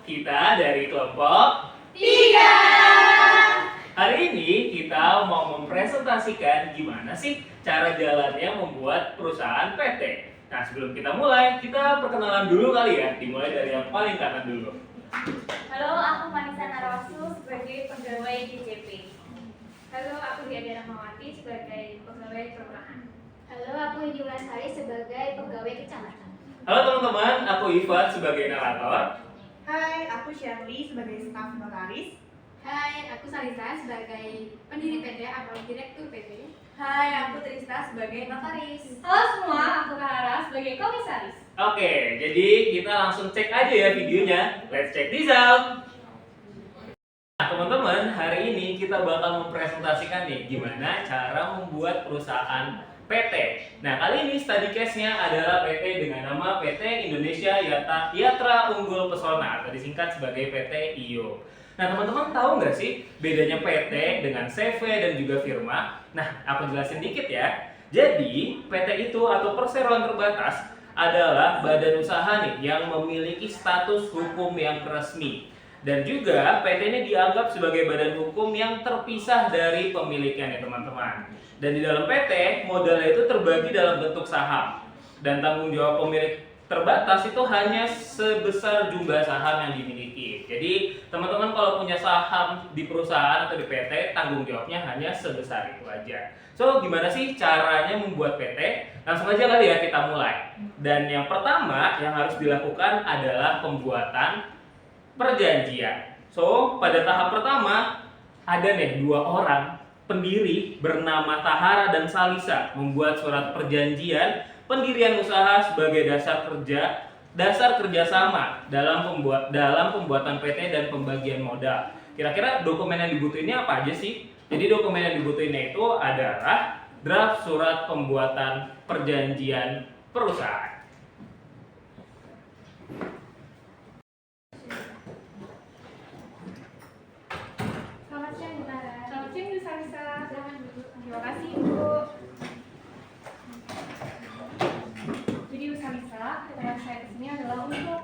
kita dari kelompok 3. Hari ini kita mau mempresentasikan gimana sih cara jalannya membuat perusahaan PT. Nah, sebelum kita mulai, kita perkenalan dulu kali ya. Dimulai dari yang paling kanan dulu. Halo, aku Manisa Narawasu sebagai pegawai DJP. Halo, aku Diana Rahmawati sebagai pegawai perumahan. Halo, aku Hidi Wulandari sebagai pegawai kecamatan. Halo teman-teman, aku Ivan sebagai narator. Hai, aku Shirley sebagai staf notaris. Hai, aku Salisa sebagai pendiri PT atau direktur PT. Hai, aku Trista sebagai notaris. Halo semua, aku Kahara sebagai komisaris. Oke, jadi kita langsung cek aja ya videonya. Let's check this out. Nah, teman-teman, hari ini kita bakal mempresentasikan nih gimana cara membuat perusahaan PT. Nah, kali ini study case-nya adalah PT dengan nama PT Indonesia Yatra Unggul Pesona atau disingkat sebagai PT IO. Nah, teman-teman tahu nggak sih bedanya PT dengan CV dan juga firma? Nah, aku jelasin dikit ya. Jadi, PT itu atau perseroan terbatas adalah badan usaha nih yang memiliki status hukum yang resmi. Dan juga PT ini dianggap sebagai badan hukum yang terpisah dari pemilikannya teman-teman. Dan di dalam PT, modalnya itu terbagi dalam bentuk saham. Dan tanggung jawab pemilik terbatas itu hanya sebesar jumlah saham yang dimiliki. Jadi teman-teman kalau punya saham di perusahaan atau di PT, tanggung jawabnya hanya sebesar itu aja. So gimana sih caranya membuat PT? Langsung aja kali ya kita mulai. Dan yang pertama yang harus dilakukan adalah pembuatan perjanjian. So pada tahap pertama ada nih dua orang pendiri bernama Tahara dan Salisa membuat surat perjanjian pendirian usaha sebagai dasar kerjasama dalam pembuatan PT dan pembagian modal. Kira-kira dokumen yang dibutuhinnya apa aja sih? Jadi dokumen yang dibutuhinnya itu adalah draft surat pembuatan perjanjian perusahaan. Selamat siang, Bu Tara. Selamat siang, Bu Salisa. Silakan duduk. Terima kasih, Bu. Jadi Bu Salisa, kedatangan saya ke sini adalah untuk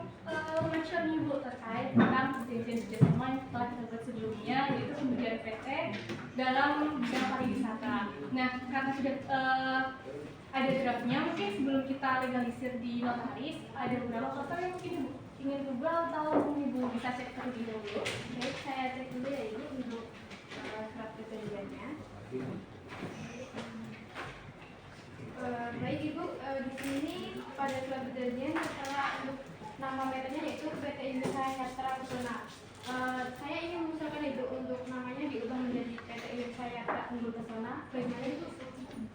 mention nih Bu terkait tentang perjanjian kerjasama yang telah kita buat sebelumnya, yaitu pemberian PT dalam bidang pariwisata. Nah, karena sudah ada draftnya, mungkin sebelum kita legalisir di notaris, ada beberapa faktor yang mungkin Ibu ingin berubah atau Ibu bisa cek terlebih dahulu. Baik, saya cek dulu ya Ibu untuk surat perjanjiannya. Baik Ibu, di sini pada surat perjanjian setelah untuk nama PT-nya yaitu PT Indonesia Yatra Pesona. Saya ingin mengusulkan Ibu untuk namanya diubah menjadi PT Indonesia Yatra Unggul Pesona. Bagaimana Ibu?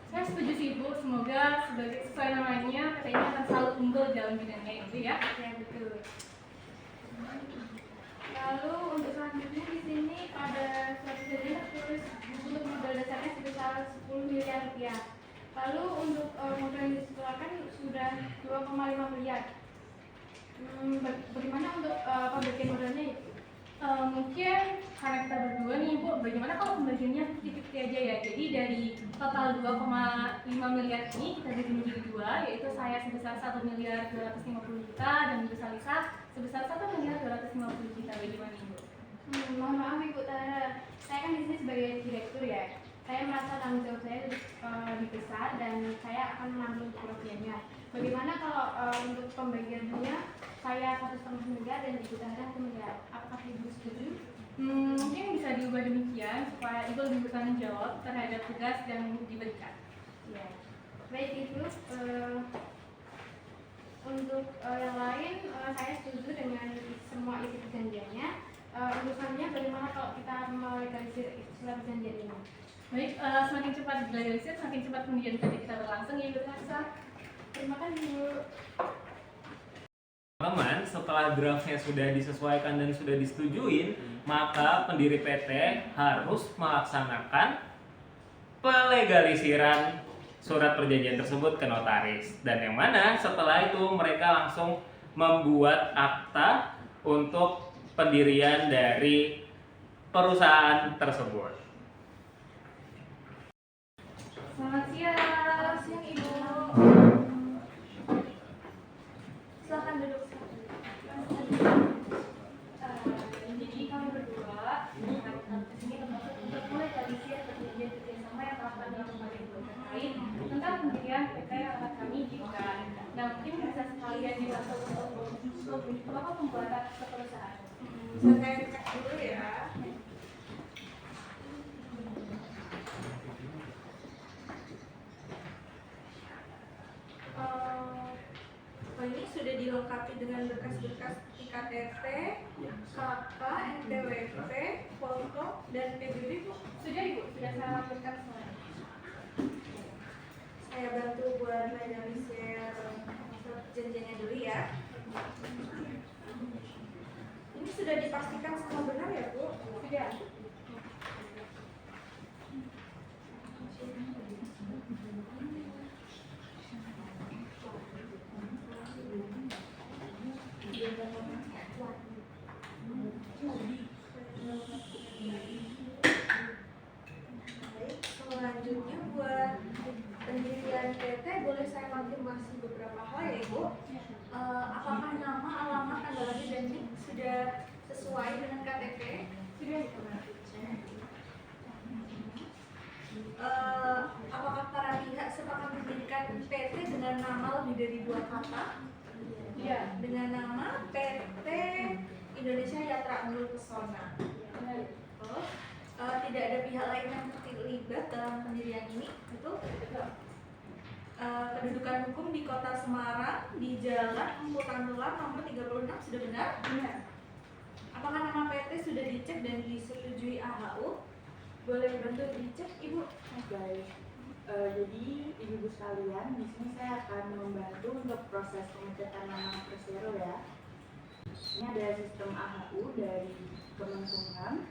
Saya setuju sih Bu, semoga sesuai namanya PT ini akan selalu unggul dalam bidangnya itu ya. Ya betul. Lalu untuk selanjutnya di sini pada surat perjanjian tertulis untuk modal dasarnya sebesar 10 miliar rupiah. Lalu untuk modal yang disetorkan sudah 2,5 miliar. Bagaimana untuk pembagian modalnya Ibu? Mungkin karena kita berdua nih Bu, bagaimana kalau pembagiannya 50-50 aja ya. Jadi dari total 2,5 miliar ini kita bagi menjadi dua, yaitu saya sebesar 1 miliar 250 juta dan Bu Salisa sebesar 1 miliar 250 juta. Bagaimana Ibu? Mohon maaf Ibu Tara, saya kan di sini sebagai direktur ya. Saya merasa tanggung jawab saya lebih besar dan saya akan menanggung kerugiannya. Bagaimana kalau untuk pembagiannya saya 1,5 miliar dan Ibu Tara 1 miliar? Apakah Ibu setuju? Mungkin bisa diubah demikian supaya Ibu lebih bertanggung jawab terhadap tugas yang diberikan. Ya. Baik Ibu, untuk yang lain saya setuju dengan semua isi perjanjiannya. Urusannya bagaimana kalau kita melegalisir surat perjanjian ini? Baik, semakin cepat dilegalisir, semakin cepat kemudian PT kita berlangsung ya Ibu Salisa. Terima kasih Bu. Teman-teman, setelah draftnya sudah disesuaikan dan sudah disetujuin, maka pendiri PT harus melaksanakan pelegalisiran surat perjanjian tersebut ke notaris. Dan yang mana setelah itu mereka langsung membuat akta untuk pendirian dari perusahaan tersebut. Selamat siang Ibu. Silakan duduk. pokok pembuatan keperusahaan. Saya cek dulu ya. Oh, ini sudah dilengkapi dengan berkas-berkas IKTP, KK, NPWP, foto, dan PBB, Bu. Sudah Ibu, sudah saya lakukan semuanya. Saya bantu buat share janjinya dulu ya. Ini sudah dipastikan semua benar ya, Bu? Sudah. Baik, selanjutnya buat pendirian PT boleh saya konfirmasi beberapa hal ya, Ibu. Apakah nama, alamat, tanggal lahir dan NIK sudah sesuai dengan KTP? Sudah Ibu. Apakah para pihak sepakat mendirikan PT dengan nama lebih dari 2 kata? Iya. Dengan nama PT Indonesia Yatra Unggul Pesona. Benar. Oh, tidak ada pihak lain yang terlibat dalam pendirian ini, betul? Kedudukan hukum di Kota Semarang di Jalan Empu Tantular nomor 36 sudah benar? Benar. Apakah nama PT sudah dicek dan disetujui AHU? Boleh bantu dicek, Ibu? Baik, jadi ibu-ibu sekalian, di sini saya akan membantu untuk proses pengecekan nama persero ya. Ini ada sistem AHU dari Kemenkumham.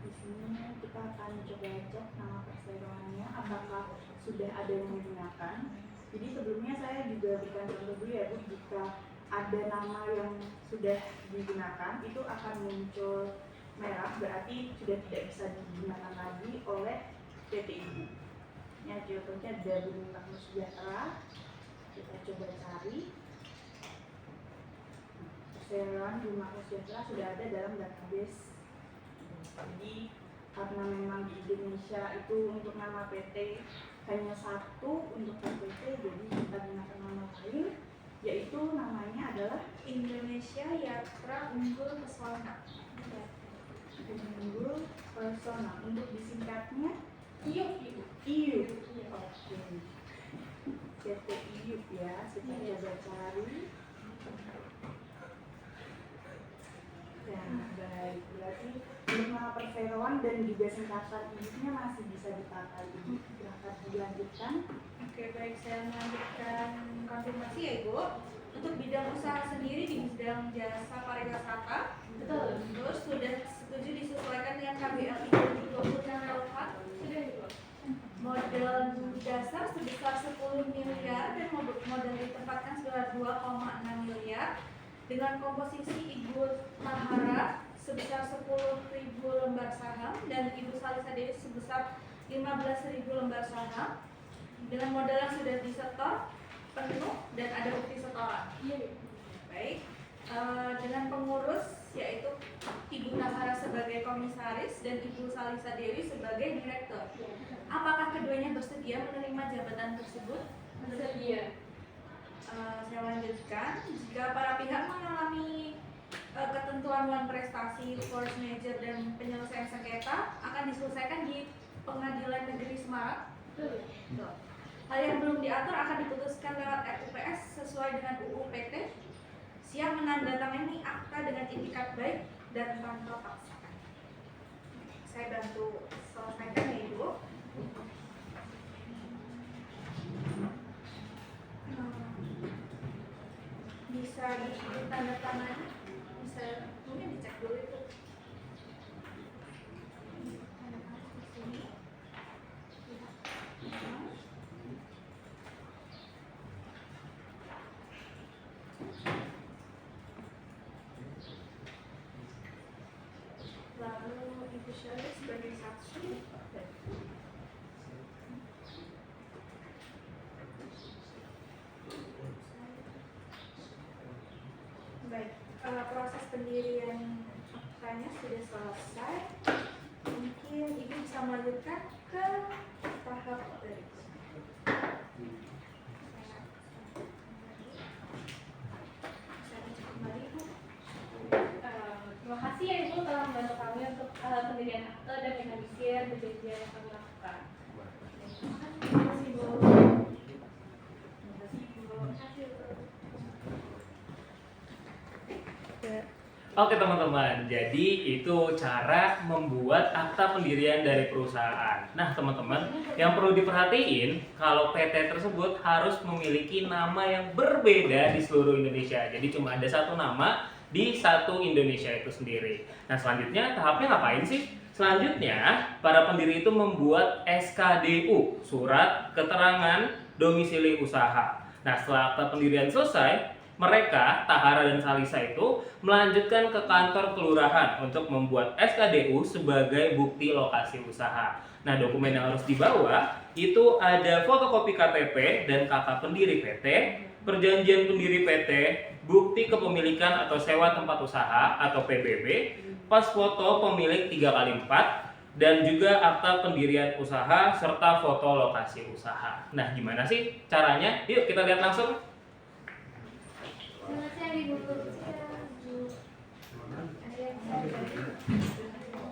Di sini kita akan coba cek nama perseroannya, apakah sudah ada yang menggunakan. Jadi sebelumnya saya juga berikan contoh dulu ya Bu, jika ada nama yang sudah digunakan itu akan muncul merah, berarti sudah tidak bisa digunakan lagi oleh PT Ibu. Ini contohnya ada Bumi Makmur Sejahtera, kita coba cari. Perseroan Bumi Makmur Sejahtera sudah ada dalam database. Jadi karena memang di Indonesia itu untuk nama PT hanya satu untuk PT, jadi kita gunakan nama lain, yaitu namanya adalah Indonesia Yatra Unggul Pesona. Unggul Pesona. Untuk disingkatnya Iya Ibu. IUP. Oke. PT IUP ya, kita coba cari. Ya, baik. Berarti untuk nama perseroan dan juga singkatan IUP-nya masih bisa dipakai. Silahkan dilanjutkan. Oke, baik, saya melanjutkan konfirmasi ya, Ibu. Untuk bidang usaha sendiri di bidang jasa pariwisata, Betul. terus sudah setuju disesuaikan dengan KBLI 2020 yang relevan. Sudah Ibu. Modal dasar sebesar 10 miliar dan modal ditempatkan sebesar 2,6 miliar dengan komposisi Ibu Tahara sebesar 10.000 lembar saham dan Ibu Salisa Dewi sebesar 15.000 lembar saham dengan modal yang sudah disetor penuh dan ada bukti setoran. Iya Ibu. Baik, dengan pengurus yaitu Ibu Tahara sebagai komisaris dan Ibu Salisa Dewi sebagai direktur. Apakah keduanya bersedia menerima jabatan tersebut? Bersedia. Saya lanjutkan. Jika para pihak mengalami ketentuan wan prestasi, force major dan penyelesaian sengketa akan diselesaikan di Pengadilan Negeri Semarang. Betul. Hal yang belum diatur akan diputuskan lewat RUPS sesuai dengan UU PT. Siap menandatangani akta dengan itikat baik dan tanpa paksaan. Saya bantu selesaikan ya Ibu. Bisa ditandatangani, bisa mungkin dicek dulu itu. Tandatangani di sini. Lalu Ibu Syarif sebagai saksi. Baik, proses pendirian aktanya sudah selesai. Mungkin Ibu bisa melanjutkan ke tahap Terima kasih ya Ibu telah membantu kami untuk pendirian akte dan menerbitkan perjanjian yang kami lakukan. Terima kasih Bu. Oke teman-teman, jadi itu cara membuat akta pendirian dari perusahaan. Nah teman-teman, yang perlu diperhatiin kalau PT tersebut harus memiliki nama yang berbeda di seluruh Indonesia. Jadi cuma ada satu nama di satu Indonesia itu sendiri. Nah selanjutnya tahapnya ngapain sih? Selanjutnya para pendiri itu membuat SKDU, surat keterangan domisili usaha. Nah setelah akta pendirian selesai, mereka, Tahara dan Salisa itu melanjutkan ke kantor kelurahan untuk membuat SKDU sebagai bukti lokasi usaha. Nah, dokumen yang harus dibawa itu ada fotokopi KTP dan kakak pendiri PT, perjanjian pendiri PT, bukti kepemilikan atau sewa tempat usaha atau PBB, pas foto pemilik 3x4, dan juga akta pendirian usaha serta foto lokasi usaha. Nah, gimana sih caranya? Yuk kita lihat langsung. Selamat siang Ibu.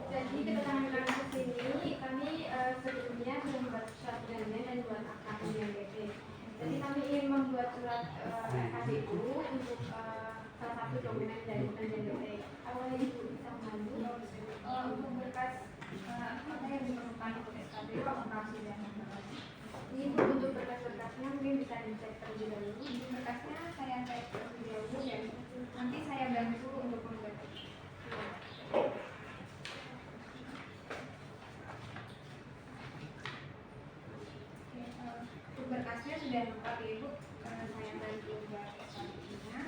Jadi kedatangan kami ke sini, kami sebelumnya membuat surat perjanjian dan buat akta pendirian PT. Jadi kami ingin membuat surat SKDU untuk salah satu dokumen dari perjanjian PT. Awalnya Ibu bisa membantu untuk berkas apa yang diperlukan untuk SKDU, apakah sudah ini untuk berkas-berkasnya mungkin bisa dicek terlebih dahulu. Berkasnya saya cek terlebih dahulu dan nanti saya bantu untuk membuat. Untuk berkasnya sudah lengkap ya Ibu, saya bantu buat SKDU-nya.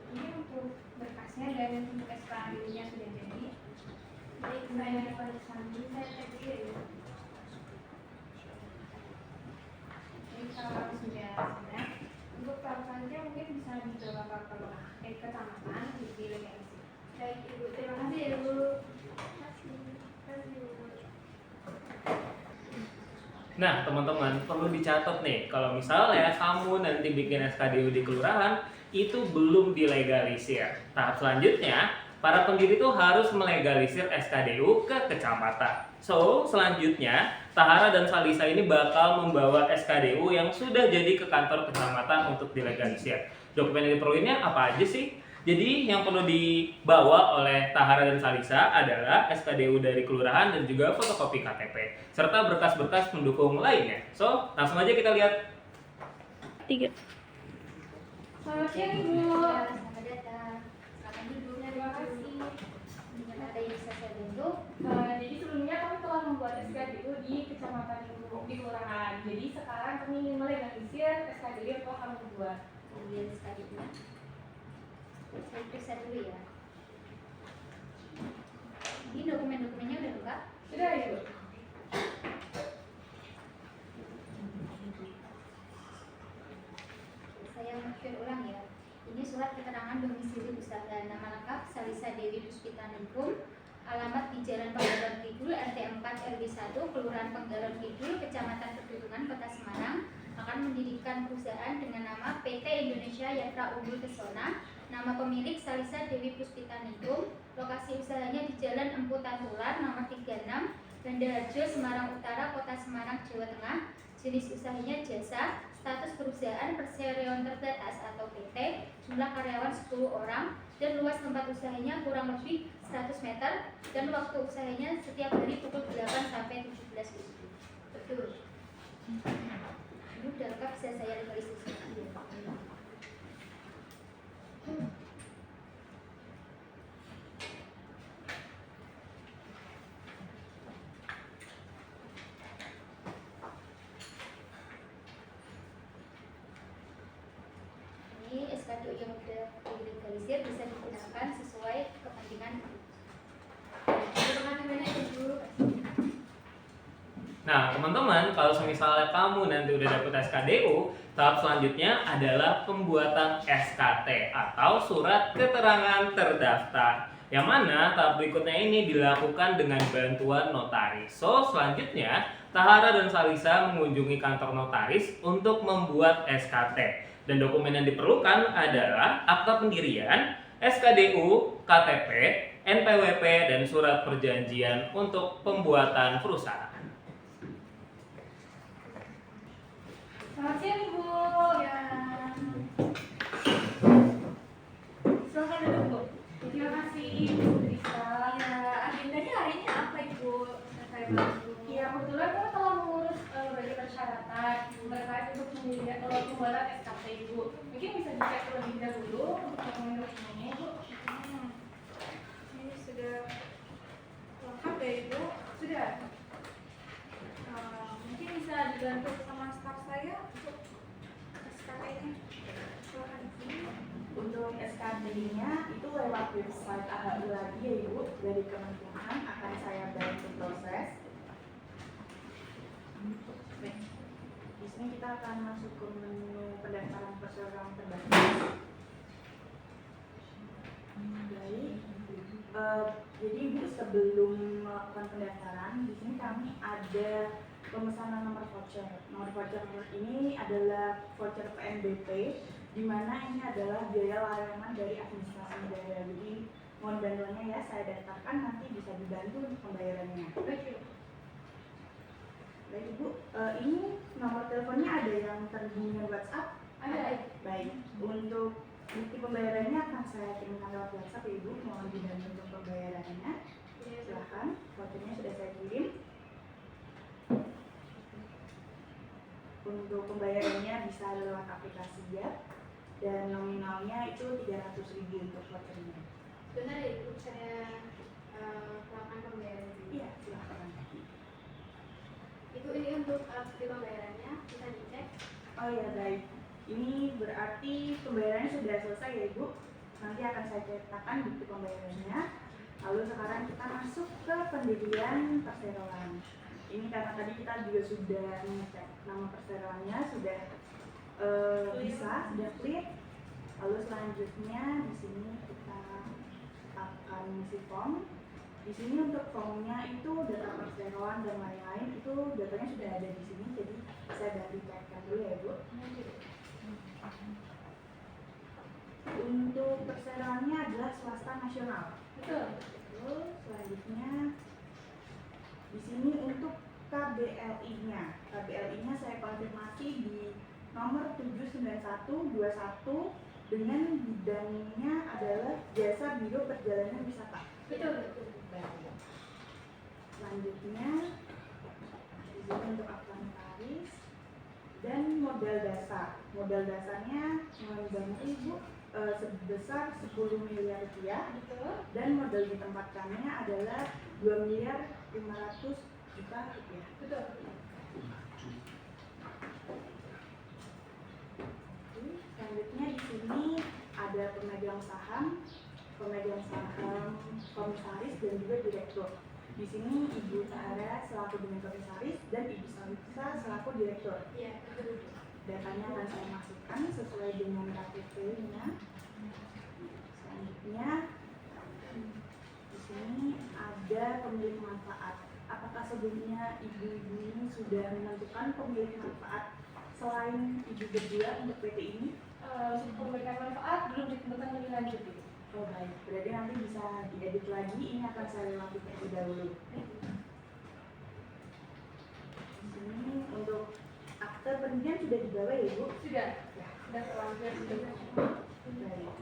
Ini untuk berkasnya dan untuk SKDU-nya sudah jadi. Baik, saya pada sambil saya cek dulu ya. Jadi kalau sudah siap, untuk tahapannya mungkin bisa dibawa ke kecamatan di legalisir. Baik Ibu, terima kasih ya Ibu. Terima kasih Ibu. Nah teman-teman perlu dicatat nih, kalau misalnya kamu nanti bikin SKDU di kelurahan itu belum dilegalisir. Tahap selanjutnya para pendiri itu harus melegalisir SKDU ke kecamatan. So selanjutnya Tahara dan Salisa ini bakal membawa SKDU yang sudah jadi ke kantor kecamatan untuk dilegalisir. Dokumen yang diperluinnya apa aja sih? Jadi yang perlu dibawa oleh Tahara dan Salisa adalah SKDU dari kelurahan dan juga fotokopi KTP serta berkas-berkas pendukung lainnya. So, langsung aja kita lihat. 3. Selamat siang Ibu. Selamat datang. Selamat duduk. Terima kasih. Dengan ada yang bisa saya bantu. Jadi sebelumnya kami telah membuat SKDU di kecamatan di kelurahan. Jadi sekarang kami ingin melegalisir SKDU yang telah kami buat. Kemudian SKDU-nya. Saya periksa dulu ya. Ini dokumen-dokumennya udah lengkap? Sudah Ibu. Saya mampir ulang ya. Ini surat keterangan domisili usaha. Nama lengkap Salisa Dewi Puspita Ningrum. Alamat di Jalan Penggalan Kidul, RT 4 RW 1, Kelurahan Penggalan Kidul, Kecamatan Pegunungan, Kota Semarang. Akan mendirikan perusahaan dengan nama PT Indonesia Yatra Unggul Pesona. Nama pemilik Salisa Dewi Puspita Ningrum. Lokasi usahanya di Jalan Empu Tatular, nomor 36, Banda Harjo, Semarang Utara, Kota Semarang, Jawa Tengah. Jenis usahanya jasa. Status perusahaan perseroan terbatas atau PT, jumlah karyawan 10 orang, dan luas tempat usahanya kurang lebih 100 meter, dan waktu usahanya setiap hari pukul 8 sampai 17 WIB. Betul. Ini udah lengkap, bisa saya legalisasi. Ini SKDU yang sudah dilegalisir bisa digunakan sesuai kepentingan. Terima kasih banyak Ibu. Nah, teman-teman, kalau misalnya kamu nanti udah dapet SKDU, tahap selanjutnya adalah pembuatan SKT atau surat keterangan terdaftar. Yang mana tahap berikutnya ini dilakukan dengan bantuan notaris. So, selanjutnya Tahara dan Salisa mengunjungi kantor notaris untuk membuat SKT. Dan dokumen yang diperlukan adalah akta pendirian, SKDU, KTP, NPWP, dan surat perjanjian untuk pembuatan perusahaan. Selamat siang Ibu. Ya. Silakan duduk Bu. Terima kasih Ibu Risa. Ya, agendanya hari ini apa Ibu? Saya bantu. Ya kebetulan kita telah mengurus berbagai persyaratan terkait untuk pembuatan SKT Ibu. Mungkin bisa dicek terlebih dahulu untuk dokumen-dokumennya Ibu. Ini sudah lengkap ya Ibu? Sudah. Mungkin bisa dibantu sama staf saya untuk SKT-nya. Silakan Ibu. Untuk SKD-nya itu lewat website AHU lagi ya Ibu, dari Kemenkumham akan saya bantu proses. Baik. Di sini kita akan masuk ke menu pendaftaran perseroan terbatas. Baik. Jadi Ibu, sebelum melakukan pendaftaran, di sini kami ada pemesanan nomor voucher. Nomor voucher ini adalah voucher PNBP, di mana ini adalah biaya layanan dari administrasi negara. Jadi mohon bantuannya ya, saya daftarkan, nanti bisa dibantu untuk pembayarannya. Baik. Baik Ibu, ini nomor teleponnya ada yang terhubung dengan WhatsApp? Ada. Baik, untuk bukti pembayarannya akan saya kirimkan lewat WhatsApp ya Ibu, mohon dibantu untuk pembayarannya. Silahkan, vouchernya sudah saya kirim. Untuk pembayarannya bisa lewat aplikasi ya, dan nominalnya itu 300.000 untuk vouchernya. Benar ya Ibu, saya melakukan pembayaran dulu. Iya, silahkan. Ibu, ini untuk bukti pembayarannya bisa dicek. Oh ya baik, ini berarti pembayarannya sudah selesai ya Ibu. Nanti akan saya cetakkan bukti pembayarannya. Lalu sekarang kita masuk ke pendirian perseroan. Ini karena tadi kita juga sudah mengecek nama perseroannya, sudah sudah clear. Lalu selanjutnya di sini kita akan mengisi form. Di sini untuk formnya itu data perseroan dan lain-lain itu datanya sudah ada di sini, jadi saya bantu cekkan dulu ya Bu. Untuk perseroannya adalah swasta nasional. Betul. Terus selanjutnya di sini untuk KBLI-nya. KBLI-nya saya konfirmasi di nomor 79121 dengan bidangnya adalah jasa biro perjalanan wisata. Betul. Baik. Selanjutnya di sini untuk akta notaris dan modal dasar. Modal dasarnya mohon bantu Ibu sebesar 10 miliar rupiah. Betul. Dan modal ditempatkannya adalah 2.500.000.000 rupiah. Betul. Selanjutnya di sini ada pemegang saham, komisaris dan juga direktur. Di sini Ibu Tahara selaku dengan komisaris dan Ibu Salisa selaku direktur. Iya, betul. Datanya akan saya masukkan sesuai dengan KTP-nya. Selanjutnya di sini ada pemilik manfaat. Apakah sebelumnya ibu-ibu ini sudah menentukan pemilik manfaat selain ibu berdua untuk PT ini? Untuk pemberian manfaat belum ditentukan lebih lanjut Ibu. Oh baik, berarti nanti bisa diedit lagi. Ini akan saya lewati terlebih dahulu. Di sini untuk akte pendirian sudah dibawa ya Bu? Sudah. Ya. Sudah terlanjur. Baik.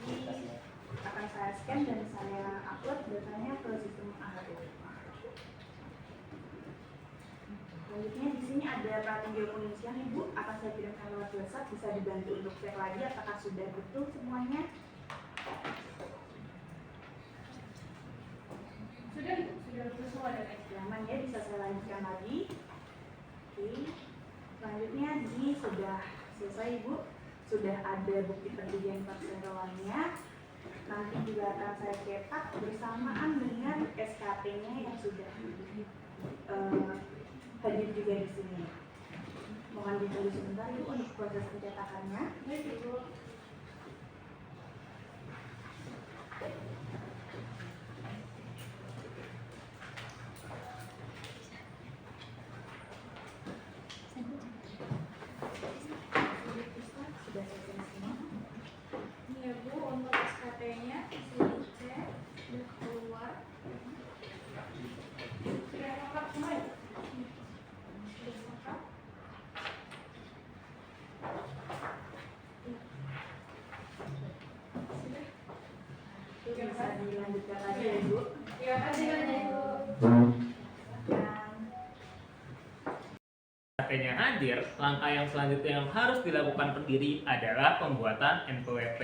Jadi akan saya scan dan saya upload datanya ke sistem AHU. Selanjutnya di sini ada pratinggi pengisian Ibu, akan saya kirimkan lewat WhatsApp, bisa dibantu untuk cek lagi apakah sudah betul semuanya. Sudah Ibu, sudah betul semua datanya. Aman ya, bisa saya lanjutkan lagi. Oke. Selanjutnya di sini sudah selesai Ibu, sudah ada bukti pendirian perseroannya. Nanti juga akan saya cetak bersamaan dengan SKT-nya yang sudah juga di sini. Mohon ditunggu sebentar Ibu untuk proses pencetakannya. Baik, Ibu. Sudah selesai semua. Ini ya Bu, untuk SKT-nya bisa dicek, sudah keluar. Sudah lengkap semua ya? Sudah lengkap. Itu bisa dilanjutkan lagi ya Ibu. Terima kasih banyak Ibu. SKT-nya hadir, langkah yang selanjutnya yang harus dilakukan pendiri adalah pembuatan NPWP.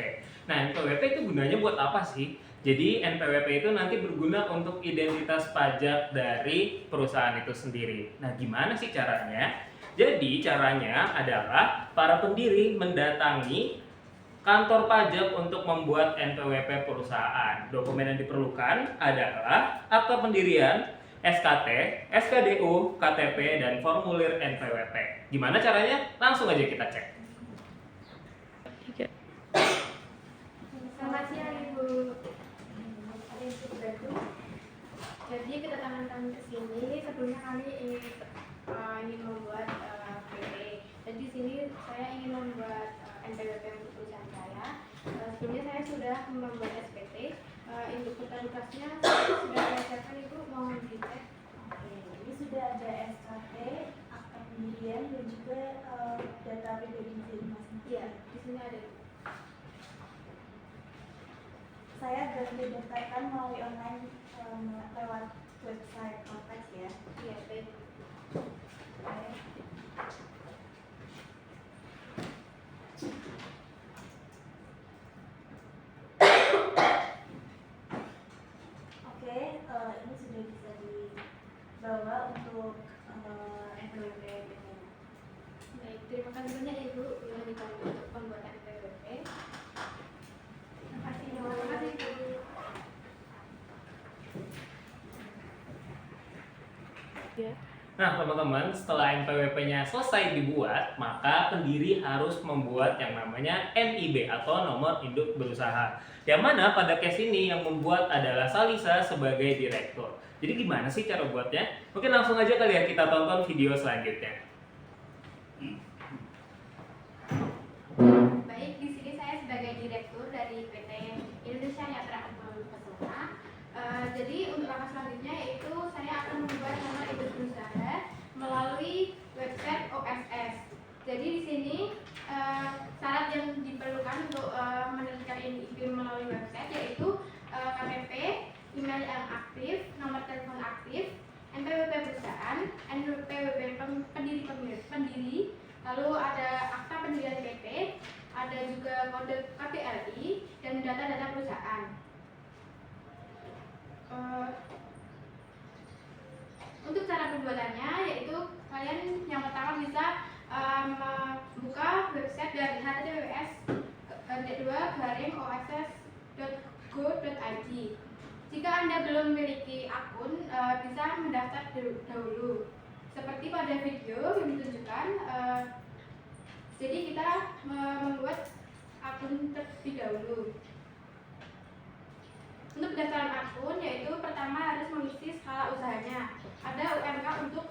Nah, NPWP itu gunanya buat apa sih? Jadi NPWP itu nanti berguna untuk identitas pajak dari perusahaan itu sendiri. Nah, gimana sih caranya? Jadi caranya adalah para pendiri mendatangi kantor pajak untuk membuat NPWP perusahaan. Dokumen yang diperlukan adalah akta pendirian, SKT, SKDU, KTP, dan formulir NPWP. Gimana caranya? Langsung aja kita cek. Selamat siang Ibu. Ada yang cukup bantu? Jadi kedatangan kami ke sini sebelumnya kami ingin membuat PT. Dan di sini saya ingin membuat NPWP untuk perusahaan saya. Sebelumnya saya sudah membuat SPT. Untuk berkas-berkasnya sudah saya siapkan Ibu, mohon dicek. Oke, ini sudah ada SKT, akta pendirian dan juga data pribadi masing-masing. Iya, di sini ada. Saya ganti daftarkan melalui online lewat website Cortex ya. Iya, baik. Oke. Oke, ini sudah bisa dibawa untuk NPWP ini. Baik, terima kasih banyak Ibu yang dibantu untuk pembuatan NPWP. Terima kasih Bu. Terima kasih Ibu. Nah, teman-teman, setelah NPWP-nya selesai dibuat, maka pendiri harus membuat yang namanya NIB atau nomor induk berusaha. Yang mana pada case ini yang membuat adalah Salisa sebagai direktur. Jadi gimana sih cara buatnya? Mungkin langsung aja kali ya kita tonton video selanjutnya. Baik, di sini saya sebagai direktur dari PT Indonesia Yatra Ekonomi Pesona. Jadi untuk langkah selanjutnya yaitu saya akan membuat nomor induk berusaha melalui website OSS. Jadi di sini syarat yang diperlukan untuk menelitikan NIB melalui website yaitu KTP, email yang aktif, nomor telepon aktif, NPWP perusahaan, NPWP pendiri, lalu ada akta pendirian PT, ada juga kode KPLI dan data-data perusahaan. Untuk cara pembuatannya yaitu kalian yang pertama bisa membuka website dari https://2.oss.go.id. Jika Anda belum memiliki akun, bisa mendaftar dahulu. Seperti pada video yang ditunjukkan, jadi kita membuat akun terlebih dahulu. Untuk pendaftaran akun yaitu pertama harus mengisi skala usahanya. Ada UMK untuk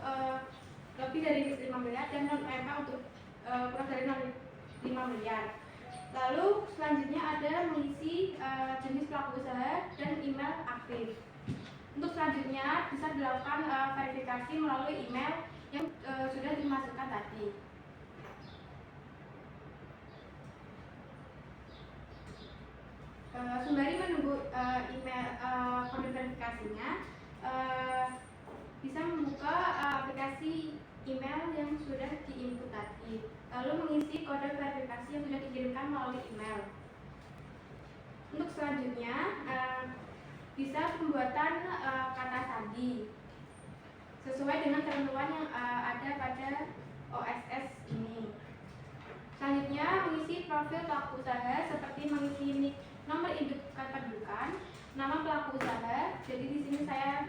lebih dari 5 miliar dan non UMK untuk kurang dari 5 miliar. Lalu selanjutnya ada mengisi jenis pelaku usaha dan email aktif. Untuk selanjutnya bisa dilakukan verifikasi melalui email yang sudah dimasukkan tadi. Sembari menunggu email kode verifikasinya, bisa membuka aplikasi email yang sudah diinput tadi, lalu mengisi kode verifikasi yang sudah dikirimkan melalui email. Untuk selanjutnya, bisa pembuatan kata sandi sesuai dengan ketentuan yang ada pada OSS ini. Selanjutnya, mengisi profil pelaku usaha seperti mengisi nomor induk kependudukan, nama pelaku usaha. Jadi di sini saya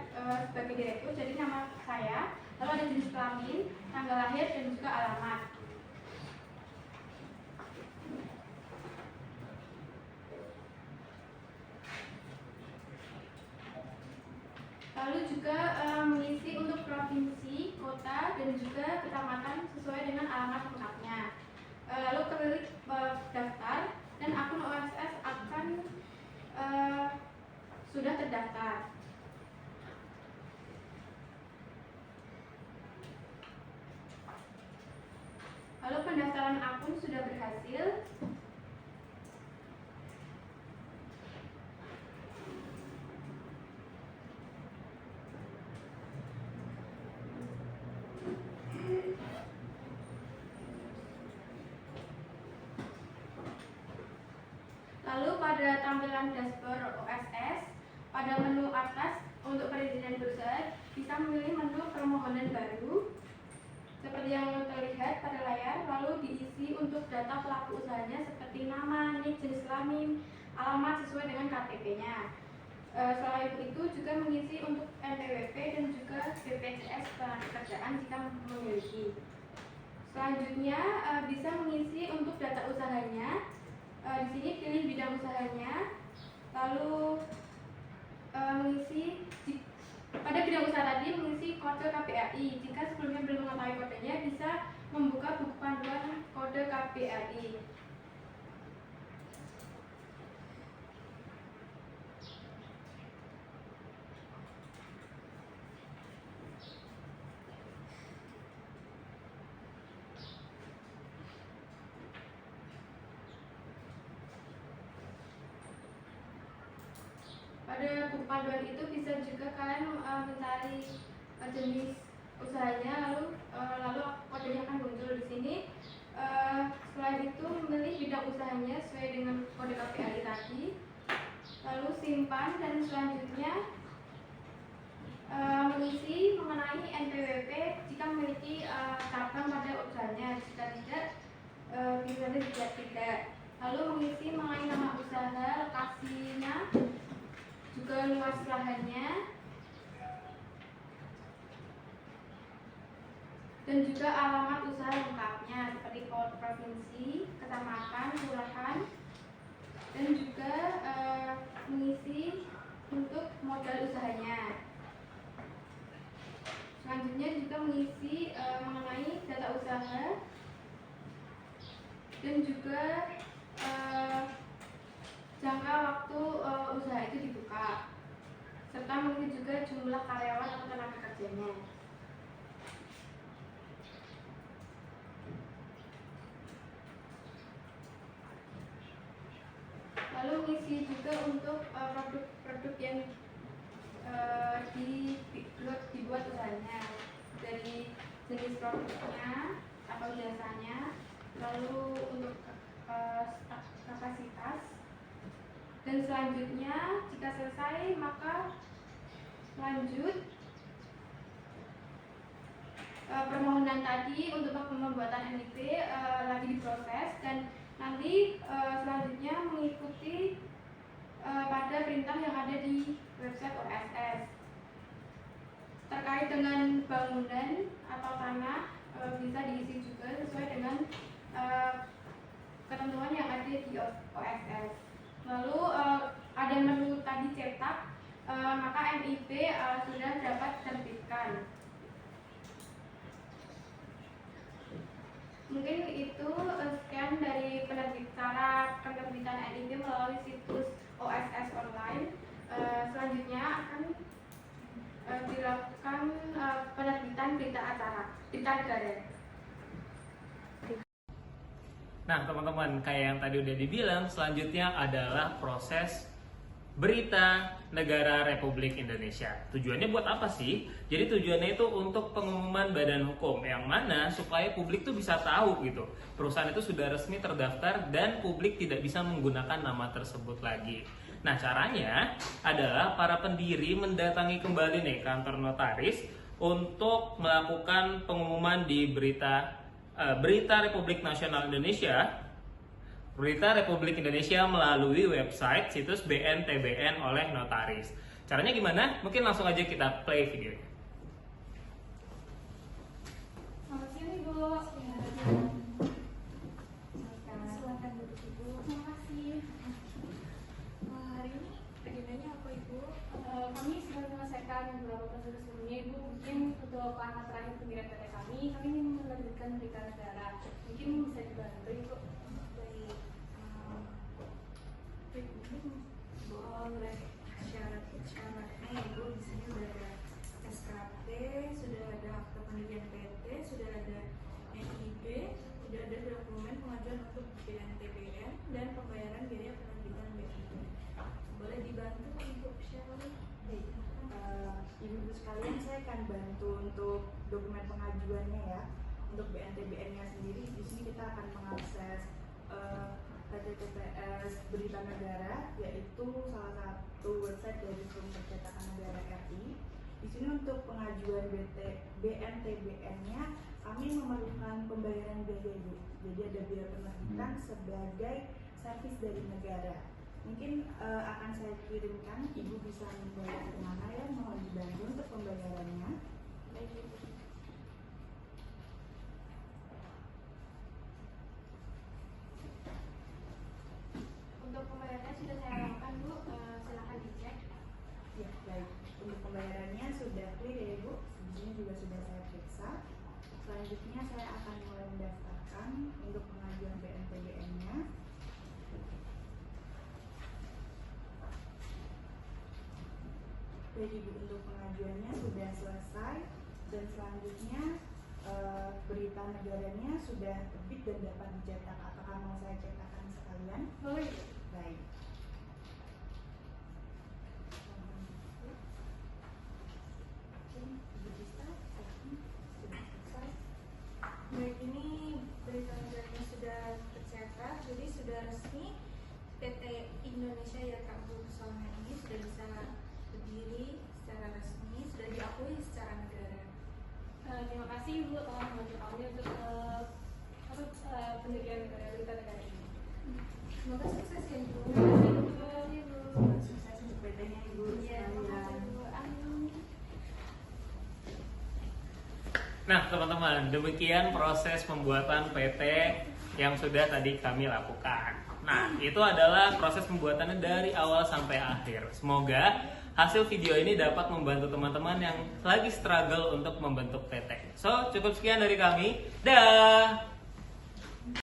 sebagai direktur, jadi nama saya. Lalu pada jenis kelamin, tanggal lahir, dan juga alamat. Lalu juga mengisi untuk provinsi, kota, dan juga kecamatan sesuai dengan alamat lengkapnya. Lalu klik daftar dan akun OSS akan sudah terdaftar. Lalu pendaftaran akun sudah berhasil. Lalu pada tampilan dashboard OSS, pada menu atas untuk perizinan perusahaan bisa memilih menu permohonan baru seperti yang terlihat pada layar, lalu diisi untuk data pelaku usahanya seperti nama, nik, jenis kelamin, alamat sesuai dengan KTP-nya. Selain itu juga mengisi untuk NPWP dan juga BPJS Ketenagakerjaan jika memiliki. Selanjutnya bisa mengisi untuk data usahanya. Di sini pilih bidang usahanya, lalu mengisi pada bidang usaha tadi mengisi kode KPAI. Jika sebelumnya belum mengetahui kodenya, bisa membuka buku panduan kode KPAI. Pada buku panduan itu bisa juga kalian mencari jenis usahanya, lalu kodenya akan muncul di sini. Selain itu memilih bidang usahanya sesuai dengan kode KPAI tadi, lalu simpan, dan selanjutnya mengisi mengenai NPWP jika memiliki cabang pada usahanya. Jika tidak, bisa tidak. Lalu mengisi mengenai nama usaha, lokasinya, juga luas lahannya, dan juga alamat usaha lengkapnya seperti provinsi, kecamatan, kelurahan, dan juga mengisi untuk modal usahanya. Selanjutnya juga mengisi mengenai data usaha dan juga jangka waktu usaha itu dibuka, serta mengisi juga jumlah karyawan atau tenaga kerjanya. Lalu mengisi juga untuk produk-produk yang dibuat usahanya, dari jenis produknya atau jasanya, lalu untuk kapasitas. Dan selanjutnya jika selesai maka lanjut permohonan tadi untuk pembuatan NIP lagi diproses, dan nanti selanjutnya mengikuti pada perintah yang ada di website OSS. Terkait dengan bangunan atau tanah bisa diisi juga sesuai dengan ketentuan yang ada di OSS. Lalu ada menu tadi cetak, maka NIP sudah dapat diterbitkan. Mungkin itu sekian dari cara penerbitan NIP melalui situs OSS online. Selanjutnya akan dilakukan penerbitan berita negara. Nah teman-teman, kayak yang tadi udah dibilang, selanjutnya adalah proses berita negara Republik Indonesia. Tujuannya buat apa sih? Jadi tujuannya itu untuk pengumuman badan hukum, yang mana supaya publik tuh bisa tahu gitu, perusahaan itu sudah resmi terdaftar dan publik tidak bisa menggunakan nama tersebut lagi. Nah caranya adalah para pendiri mendatangi kembali nih kantor notaris untuk melakukan pengumuman di berita Republik Nasional Indonesia, Berita Republik Indonesia melalui website situs BNTBN oleh notaris. Caranya gimana? Mungkin langsung aja kita play videonya. Selamat siang Ibu. Silakan duduk Ibu. Terima kasih. Hari ini agendanya apa Ibu? Kami sudah menyelesaikan beberapa prosedur sebelumnya Ibu. Mungkin untuk langkah terakhir pendirian PT kami ingin menerbitkan berita negara. Mungkin bisa dibantu Ibu. Baik. Boleh syarat-syaratnya Ibu. Di sini sudah ada SKP, sudah ada akta pendirian PT, sudah ada NIB, sudah ada dokumen pengajuan untuk BNTBN dan pembayaran biaya penerbitan BNT. Boleh dibantu Ibu Shirley? Baik, ibu-ibu sekalian, saya akan bantu untuk dokumen pengajuannya ya. Untuk BNTBN-nya sendiri, di sini kita akan mengakses https berita negara, yaitu salah satu website dari Forum Percetakan Negara RI. Di sini untuk pengajuan BNTBN-nya, kami memerlukan pembayaran biaya Ibu. Jadi ada biaya penerbitan sebagai servis dari negara. Mungkin akan saya kirimkan, Ibu bisa membayar kemana ya, mohon dibantu untuk pembayarannya. Baik Ibu. Untuk pembayarannya sudah saya lakukan Bu, silakan dicek. Ya, baik. Untuk pembayarannya sudah clear ya Ibu. Sebelumnya juga sudah saya periksa. Selanjutnya saya akan mulai mendaftarkan untuk pengajuan BNTBN-nya. Baik Ibu, untuk pengajuannya sudah selesai dan selanjutnya berita negaranya sudah terbit dan dapat dicetak. Apakah mau saya cetakkan sekalian? Boleh. Baik. Baik, ini berita negaranya sudah tercetak, jadi sudah resmi PT Indonesia Yayasan Pesona ini sudah bisa berdiri secara resmi, sudah diakui secara negara. Terima kasih Ibu telah membantu kami untuk pendirian berita negara ini. Semoga sukses ya Bu. Terima kasih Bu. Sukses untuk PT-nya Ibu. Iya, terima kasih Bu. Amin. Nah, teman-teman, demikian proses pembuatan PT yang sudah tadi kami lakukan. Nah, itu adalah proses pembuatannya dari awal sampai akhir. Semoga hasil video ini dapat membantu teman-teman yang lagi struggle untuk membentuk PT. So, cukup sekian dari kami. Dah.